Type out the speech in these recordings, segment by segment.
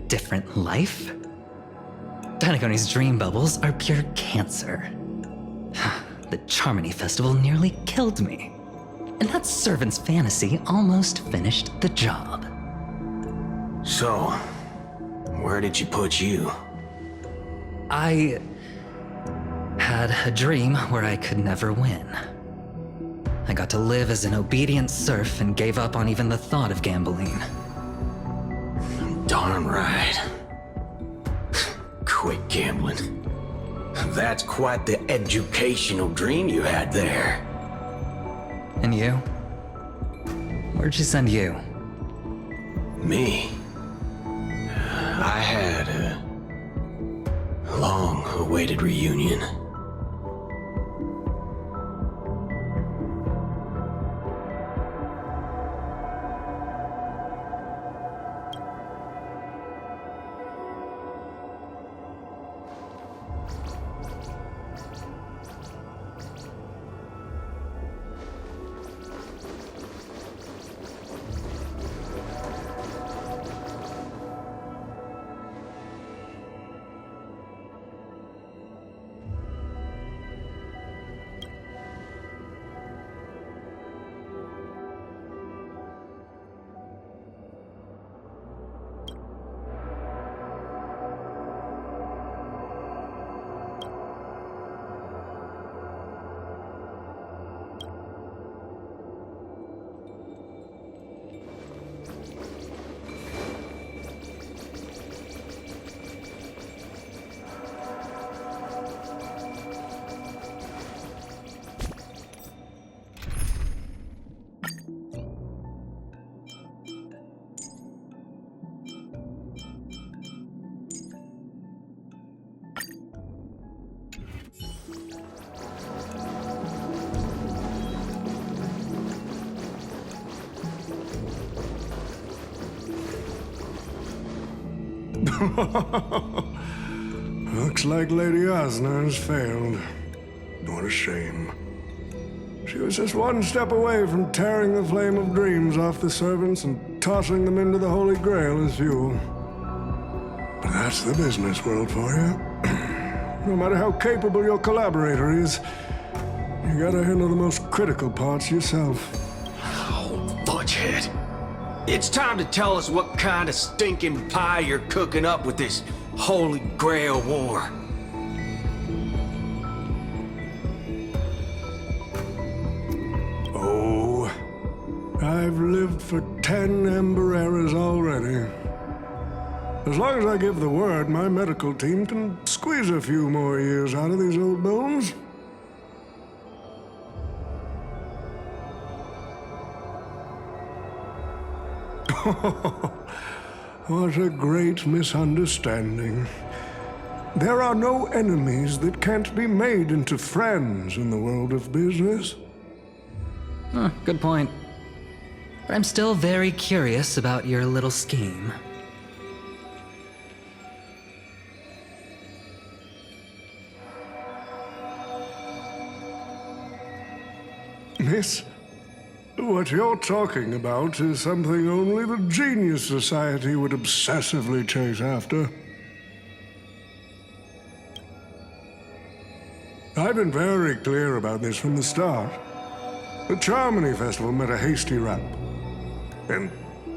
different life? Penacony's dream bubbles are pure cancer. The Charmony Festival nearly killed me. And that servant's fantasy almost finished the job. So, where did she put you? I had a dream where I could never win. I got to live as an obedient serf and gave up on even the thought of gambling. Darn right. Quit gambling. That's quite the educational dream you had there. And you? Where'd she send you? Me? I had a long-awaited reunion. Looks like Lady Osner has failed. What a shame. She was just one step away from tearing the flame of dreams off the servants and tossing them into the Holy Grail as fuel. But that's the business world for you. No matter how capable your collaborator is, you gotta handle the most critical parts yourself. Oh, fudgehead. It's time to tell us what kind of stinking pie you're cooking up with this Holy Grail war. Oh, I've lived for 10 Ember Eras already. As long as I give the word, my medical team can squeeze a few more years out of these old bones. What a great misunderstanding. There are no enemies that can't be made into friends in the world of business. Good point. But I'm still very curious about your little scheme. Miss, what you're talking about is something only the Genius Society would obsessively chase after. I've been very clear about this from the start. The Charmony Festival met a hasty wrap, and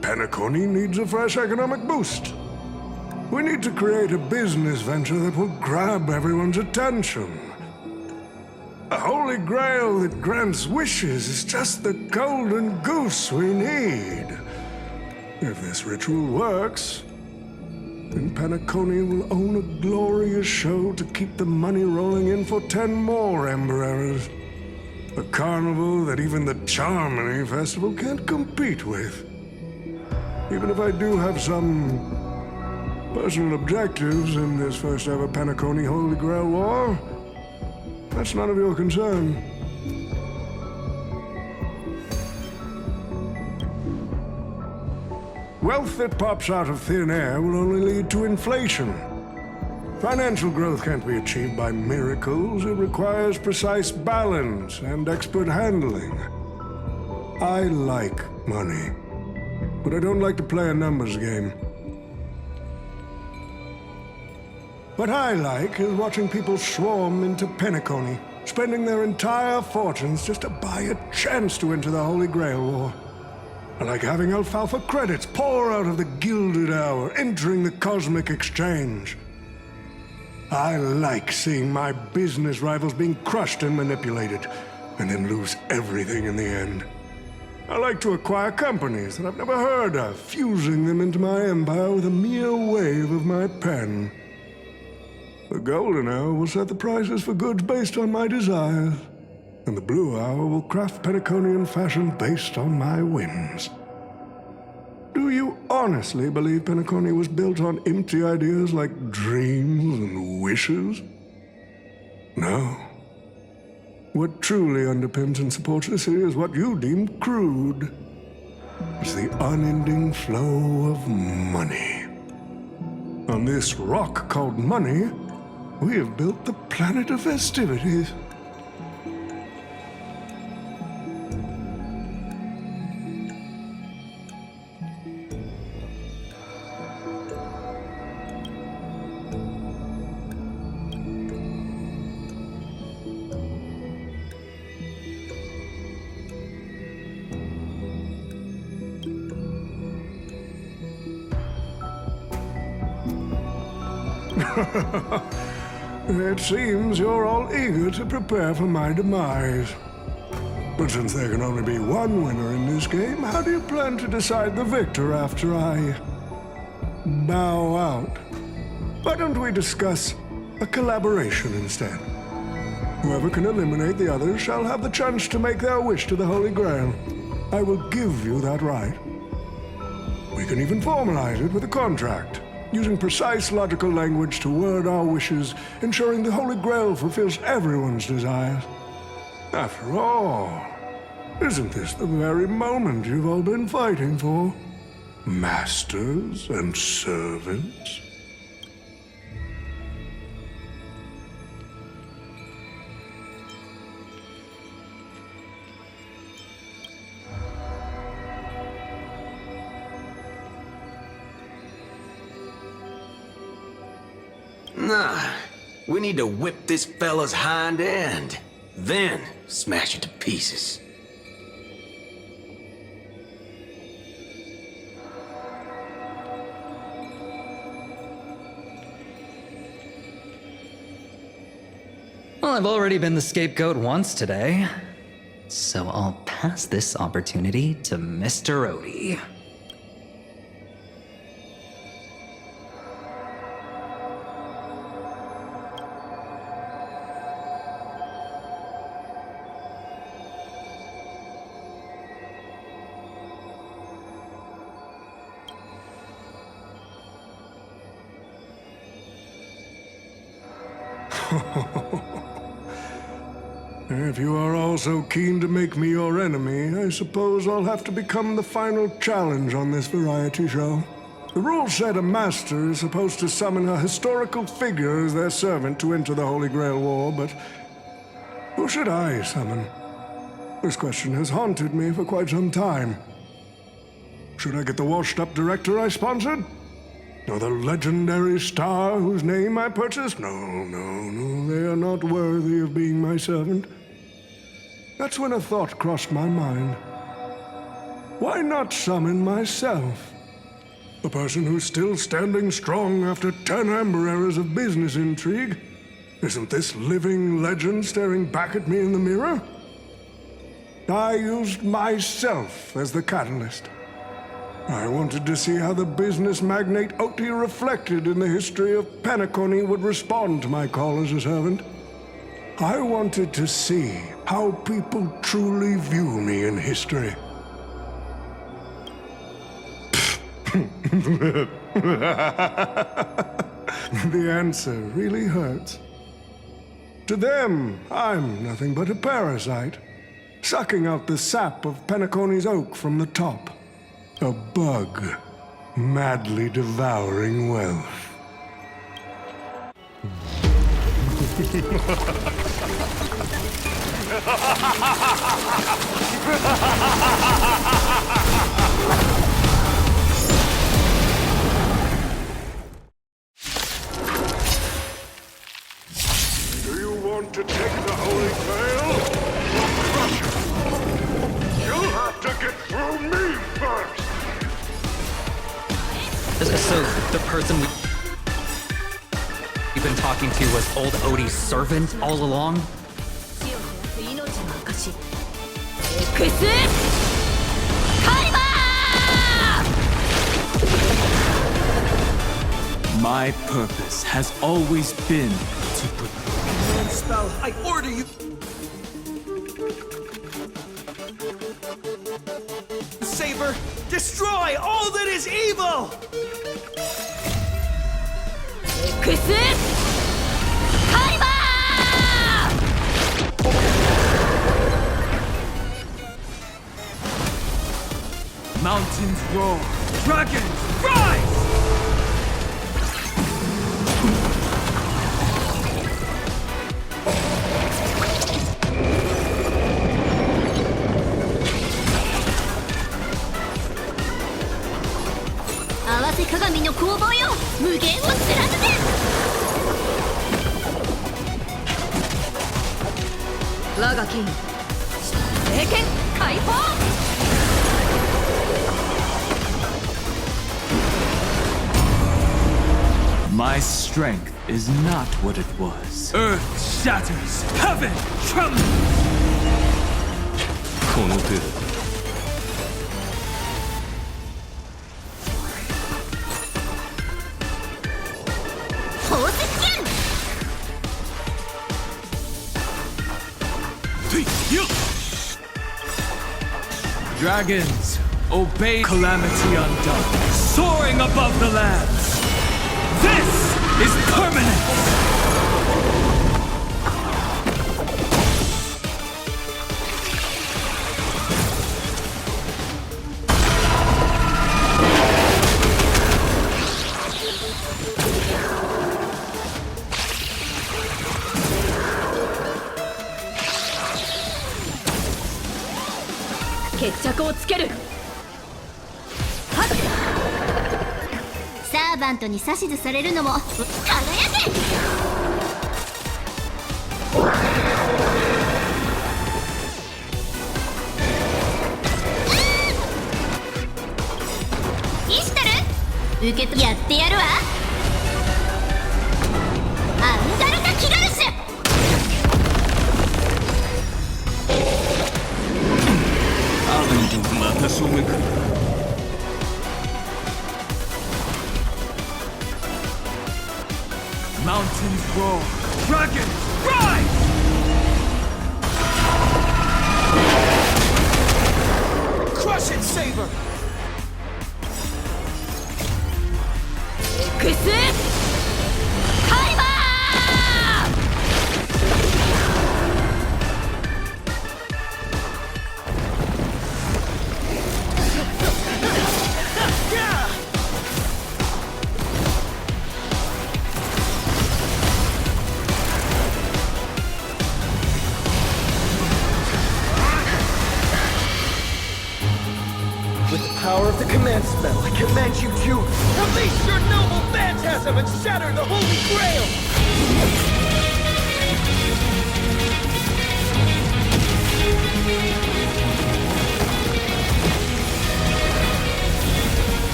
Penacony needs a fresh economic boost. We need to create a business venture that will grab everyone's attention. A holy grail that grants wishes is just the golden goose we need. If this ritual works, then Penacony will own a glorious show to keep the money rolling in for 10 more Ember Eras. A carnival that even the Charmony Festival can't compete with. Even if I do have some personal objectives in this first ever Penacony Holy Grail War, that's none of your concern. Wealth that pops out of thin air will only lead to inflation. Financial growth can't be achieved by miracles. It requires precise balance and expert handling. I like money, but I don't like to play a numbers game. What I like is watching people swarm into Penacony, spending their entire fortunes just to buy a chance to enter the Holy Grail War. I like having alfalfa credits pour out of the Gilded Hour, entering the Cosmic Exchange. I like seeing my business rivals being crushed and manipulated, and then lose everything in the end. I like to acquire companies that I've never heard of, fusing them into my empire with a mere wave of my pen. The Golden Hour will set the prices for goods based on my desires, and the Blue Hour will craft Penaconian fashion based on my whims. Do you honestly believe Penacony was built on empty ideas like dreams and wishes? No. What truly underpins and supports this city is what you deem crude. It's the unending flow of money. On this rock called money, we have built the planet of festivities. It seems you're all eager to prepare for my demise. But since there can only be one winner in this game, how do you plan to decide the victor after I bow out? Why don't we discuss a collaboration instead? Whoever can eliminate the others shall have the chance to make their wish to the Holy Grail. I will give you that right. We can even formalize it with a contract, using precise logical language to word our wishes, ensuring the Holy Grail fulfills everyone's desires. After all, isn't this the very moment you've all been fighting for? Masters and servants? Nah, we need to whip this fella's hind end, then smash it to pieces. Well, I've already been the scapegoat once today, so I'll pass this opportunity to Mr. Odie. If you are all so keen to make me your enemy, I suppose I'll have to become the final challenge on this variety show. The rules said a master is supposed to summon a historical figure as their servant to enter the Holy Grail War, but who should I summon? This question has haunted me for quite some time. Should I get the washed-up director I sponsored? Or the legendary star whose name I purchased? No, they are not worthy of being my servant. That's when a thought crossed my mind. Why not summon myself? The person who's still standing strong after 10 amber eras of business intrigue? Isn't this living legend staring back at me in the mirror? I used myself as the catalyst. I wanted to see how the business magnate Oti reflected in the history of Penacony would respond to my call as a servant. I wanted to see how people truly view me in history. The answer really hurts. To them, I'm nothing but a parasite, sucking out the sap of Penacony's oak from the top. A bug, madly devouring wealth. So the person we've been talking to was old Odie's servant all along? My purpose has always been to put... Spell, I order you. Saber, destroy all that is evil! Mountains roar, dragons rise! My strength is not what it was. Earth shatters, heaven trembles! この手だ。Dragons, obey calamity undone, soaring above the lands. This is permanence!サーバントに指図されるのも輝け。イシタル受けとやってやるわ。アンガルタキガルシュ。また正面か。Mountains roar, dragons rise! Crush it, Saber! With the power of the command spell, I command you to release your noble phantasm and shatter the Holy Grail!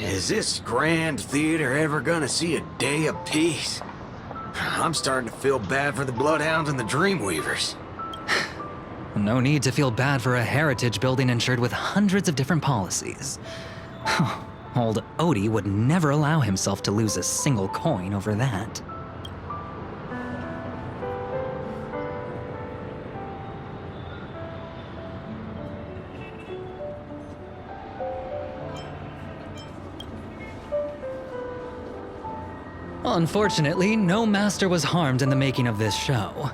Is this grand theater ever gonna see a day of peace? I'm starting to feel bad for the Bloodhounds and the Dreamweavers. No need to feel bad for a heritage building insured with hundreds of different policies. Old Odie would never allow himself to lose a single coin over that. Unfortunately, no master was harmed in the making of this show.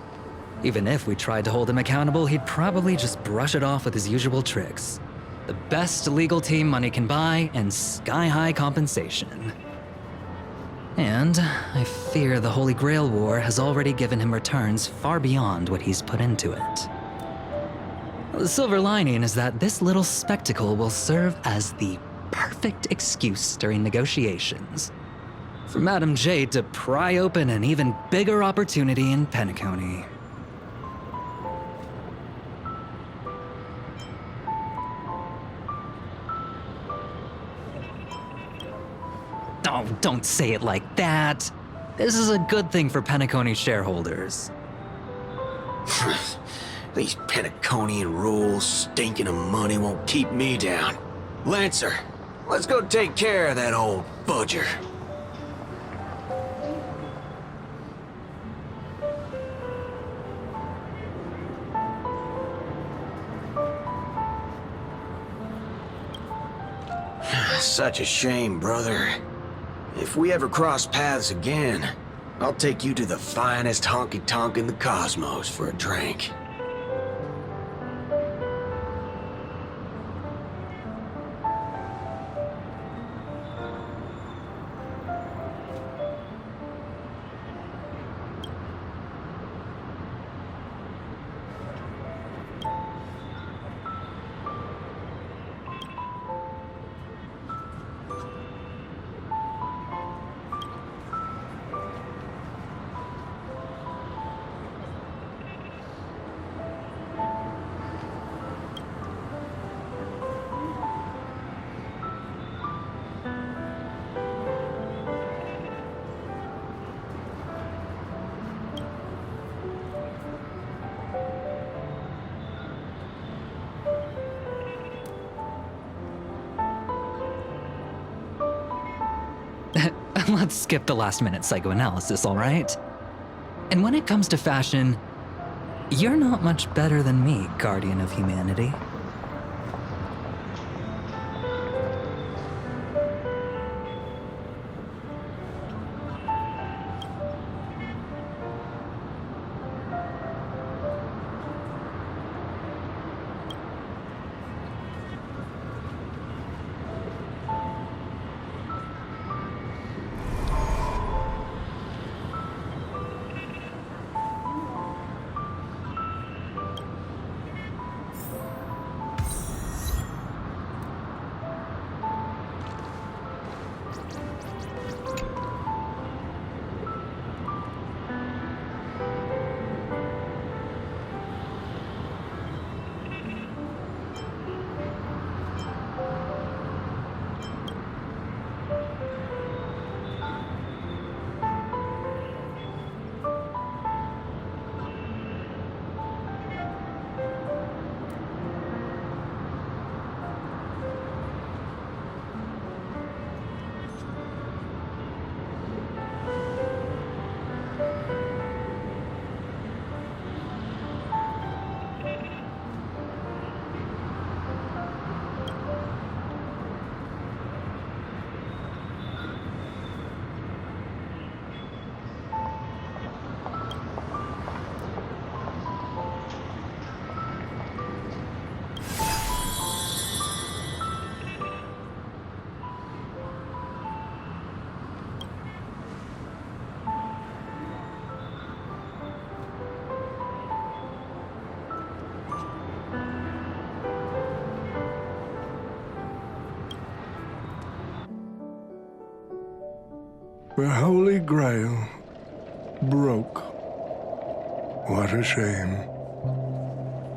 Even if we tried to hold him accountable, he'd probably just brush it off with his usual tricks. The best legal team money can buy, and sky-high compensation. And I fear the Holy Grail War has already given him returns far beyond what he's put into it. The silver lining is that this little spectacle will serve as the perfect excuse during negotiations for Madame Jade to pry open an even bigger opportunity in Penacony. Oh, don't say it like that. This is a good thing for Penacony shareholders. These Penaconian rules, stinking of money, won't keep me down. Lancer, let's go take care of that old fudger. Such a shame, brother. If we ever cross paths again, I'll take you to the finest honky-tonk in the cosmos for a drink. Let's skip the last-minute psychoanalysis, all right? And when it comes to fashion, you're not much better than me, Guardian of Humanity. The Holy Grail broke. What a shame.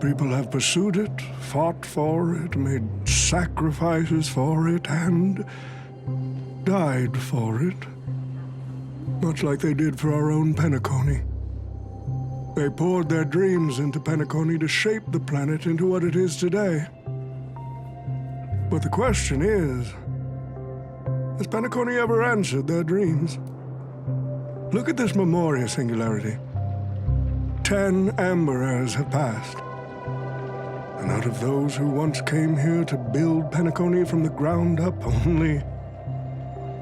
People have pursued it, fought for it, made sacrifices for it, and died for it. Much like they did for our own Penacony. They poured their dreams into Penacony to shape the planet into what it is today. But the question is, has Penacony ever answered their dreams? Look at this Memoria singularity. 10 Amber Heirs have passed. And out of those who once came here to build Penacony from the ground up, only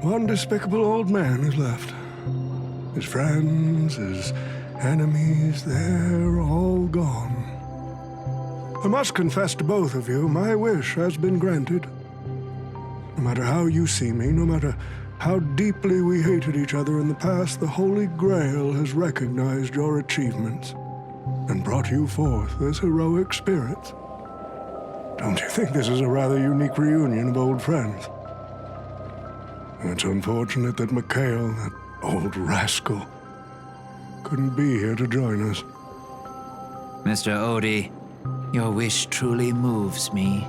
one despicable old man is left. His friends, his enemies, they're all gone. I must confess to both of you, my wish has been granted. No matter how you see me, no matter how deeply we hated each other in the past, the Holy Grail has recognized your achievements and brought you forth as heroic spirits. Don't you think this is a rather unique reunion of old friends? It's unfortunate that Mikhail, that old rascal, couldn't be here to join us. Mr. Odie, your wish truly moves me.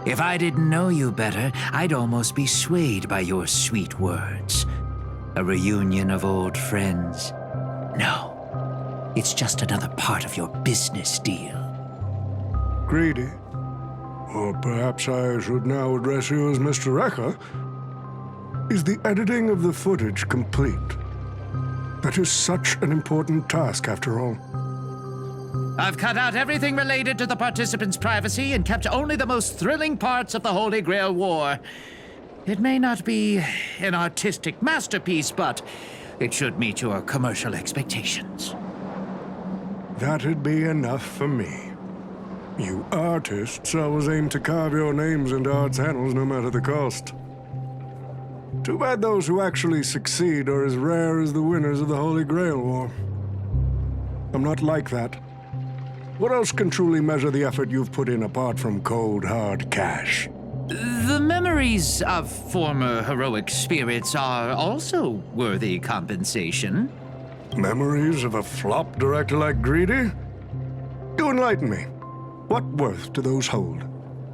If I didn't know you better, I'd almost be swayed by your sweet words. A reunion of old friends. No, it's just another part of your business deal. Greedy? Or perhaps I should now address you as Mr. Recker. Is the editing of the footage complete? That is such an important task, after all. I've cut out everything related to the participants' privacy and kept only the most thrilling parts of the Holy Grail War. It may not be an artistic masterpiece, but it should meet your commercial expectations. That'd be enough for me. You artists always aim to carve your names into art's annals no matter the cost. Too bad those who actually succeed are as rare as the winners of the Holy Grail War. I'm not like that. What else can truly measure the effort you've put in apart from cold, hard cash? The memories of former heroic spirits are also worthy compensation. Memories of a flop director like Greedy? Do enlighten me. What worth do those hold?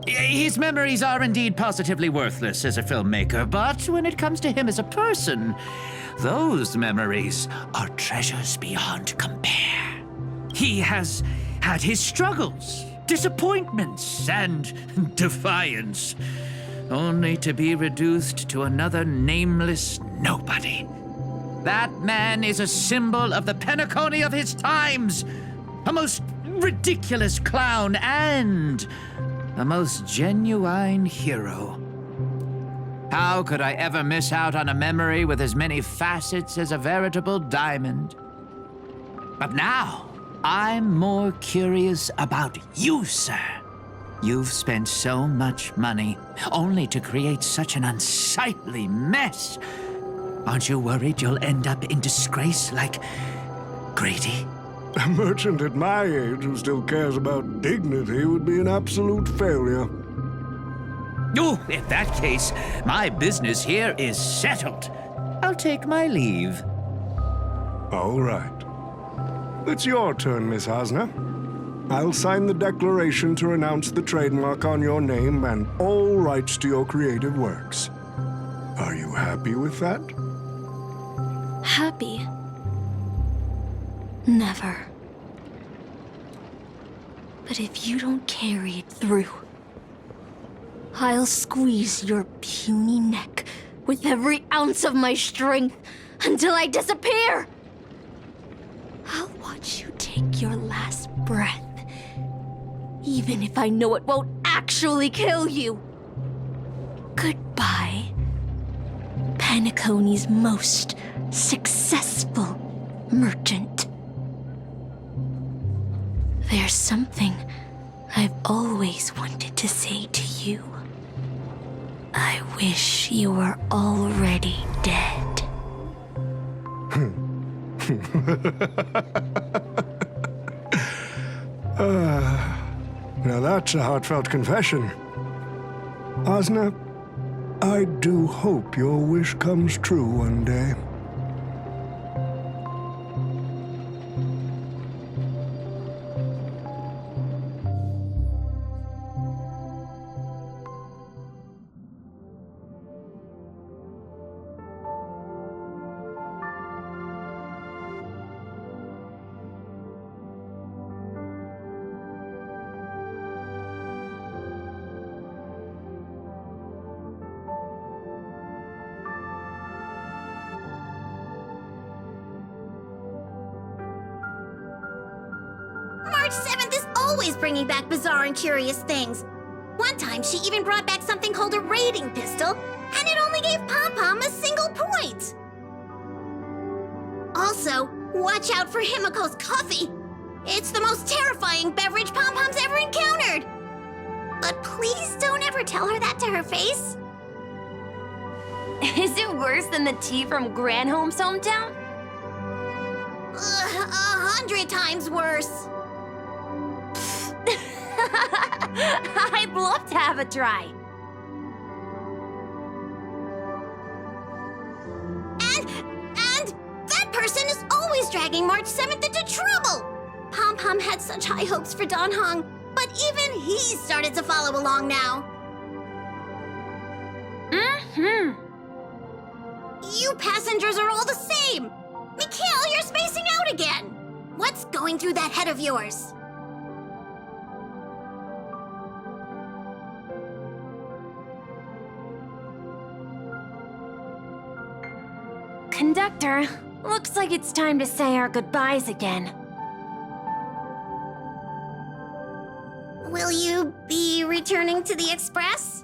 His memories are indeed positively worthless as a filmmaker, but when it comes to him as a person, those memories are treasures beyond compare. He has had his struggles, disappointments, and defiance, only to be reduced to another nameless nobody. That man is a symbol of the Penacony of his times, a most ridiculous clown and a most genuine hero. How could I ever miss out on a memory with as many facets as a veritable diamond? But now, I'm more curious about you, sir. You've spent so much money, only to create such an unsightly mess. Aren't you worried you'll end up in disgrace like Grady? A merchant at my age who still cares about dignity would be an absolute failure. Oh, in that case, my business here is settled. I'll take my leave. All right. It's your turn, Miss Osner. I'll sign the declaration to renounce the trademark on your name and all rights to your creative works. Are you happy with that? Happy? Never. But if you don't carry it through, I'll squeeze your puny neck with every ounce of my strength until I disappear. I'll watch you take your last breath, even if I know it won't actually kill you. Goodbye, Penacony's most successful merchant. There's something I've always wanted to say to you. I wish you were already dead. Now that's a heartfelt confession. Osner, I do hope your wish comes true one day. March 7th is always bringing back bizarre and curious things. One time, she even brought back something called a raiding pistol, and it only gave Pom-Pom a single point. Also, watch out for Himiko's coffee. It's the most terrifying beverage Pom-Pom's ever encountered. But please don't ever tell her that to her face. Is it worse than the tea from Granholm's hometown? 100 times worse. I'd love to have a try. And that person is always dragging March 7th into trouble! Pom Pom had such high hopes for Don Hong, but even he started to follow along now. Mm-hmm. You passengers are all the same! Mikhail, you're spacing out again! What's going through that head of yours? Conductor, looks like it's time to say our goodbyes again. Will you be returning to the Express?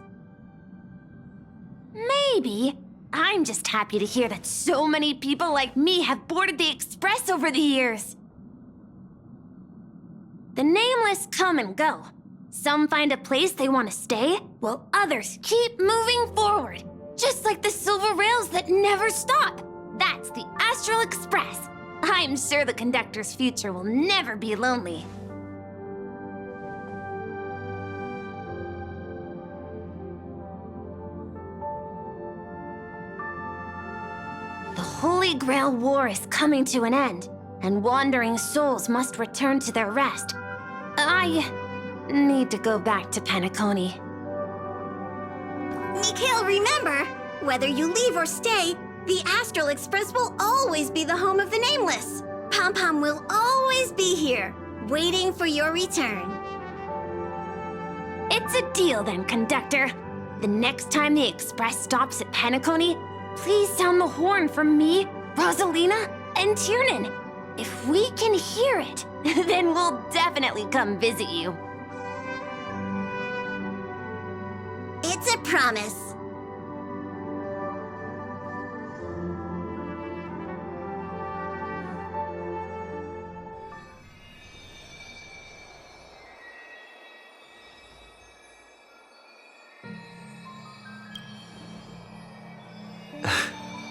Maybe. I'm just happy to hear that so many people like me have boarded the Express over the years. The nameless come and go. Some find a place they want to stay, while others keep moving forward. Just like the silver rails that never stop. That's the Astral Express. I'm sure the conductor's future will never be lonely. The Holy Grail War is coming to an end, and wandering souls must return to their rest. I need to go back to Penacony. Mikhail, remember, whether you leave or stay, the Astral Express will always be the home of the Nameless. Pom Pom will always be here, waiting for your return. It's a deal then, conductor. The next time the Express stops at Penacony, please sound the horn for me, Rosalina, and Tiernan. If we can hear it, then we'll definitely come visit you. It's a promise.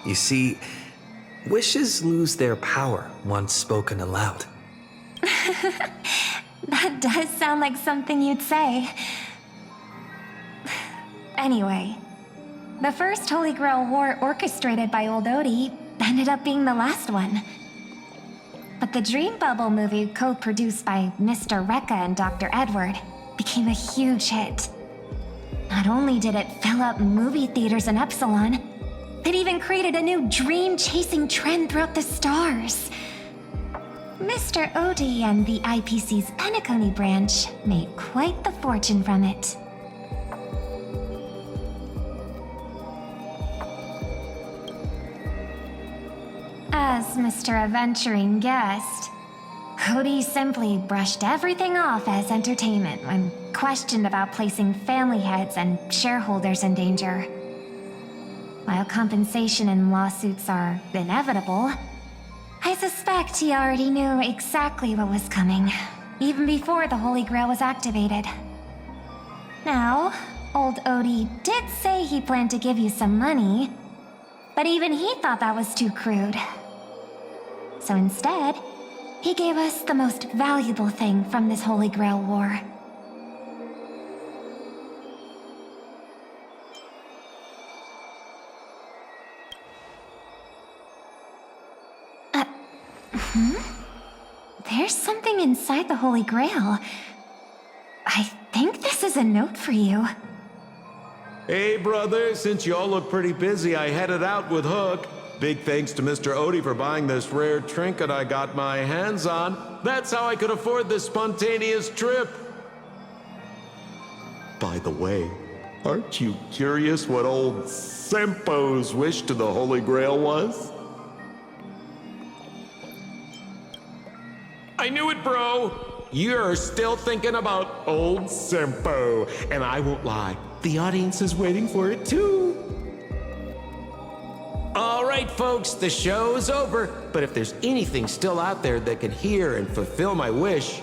You see, wishes lose their power once spoken aloud. That does sound like something you'd say. Anyway, the first Holy Grail War orchestrated by Old Odie ended up being the last one. But the Dream Bubble movie, co-produced by Mr. Rekka and Dr. Edward, became a huge hit. Not only did it fill up movie theaters in Epsilon, it even created a new dream-chasing trend throughout the stars. Mr. Odie and the IPC's Penacony branch made quite the fortune from it. As Mr. Adventuring guessed, Odie simply brushed everything off as entertainment when questioned about placing family heads and shareholders in danger. While compensation and lawsuits are inevitable, I suspect he already knew exactly what was coming, even before the Holy Grail was activated. Now, old Odie did say he planned to give you some money, but even he thought that was too crude. So instead, he gave us the most valuable thing from this Holy Grail War. There's something inside the Holy Grail. I think this is a note for you. Hey, brother, since you all look pretty busy, I headed out with Hook. Big thanks to Mr. Odie for buying this rare trinket I got my hands on. That's how I could afford this spontaneous trip. By the way, aren't you curious what old Sempo's wish to the Holy Grail was? I knew it, bro! You're still thinking about old Sempo, and I won't lie, the audience is waiting for it too. All right, folks, the show's over, but if there's anything still out there that can hear and fulfill my wish,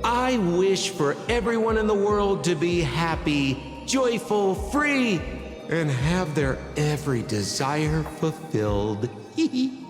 I wish for everyone in the world to be happy, joyful, free, and have their every desire fulfilled. Hee hee.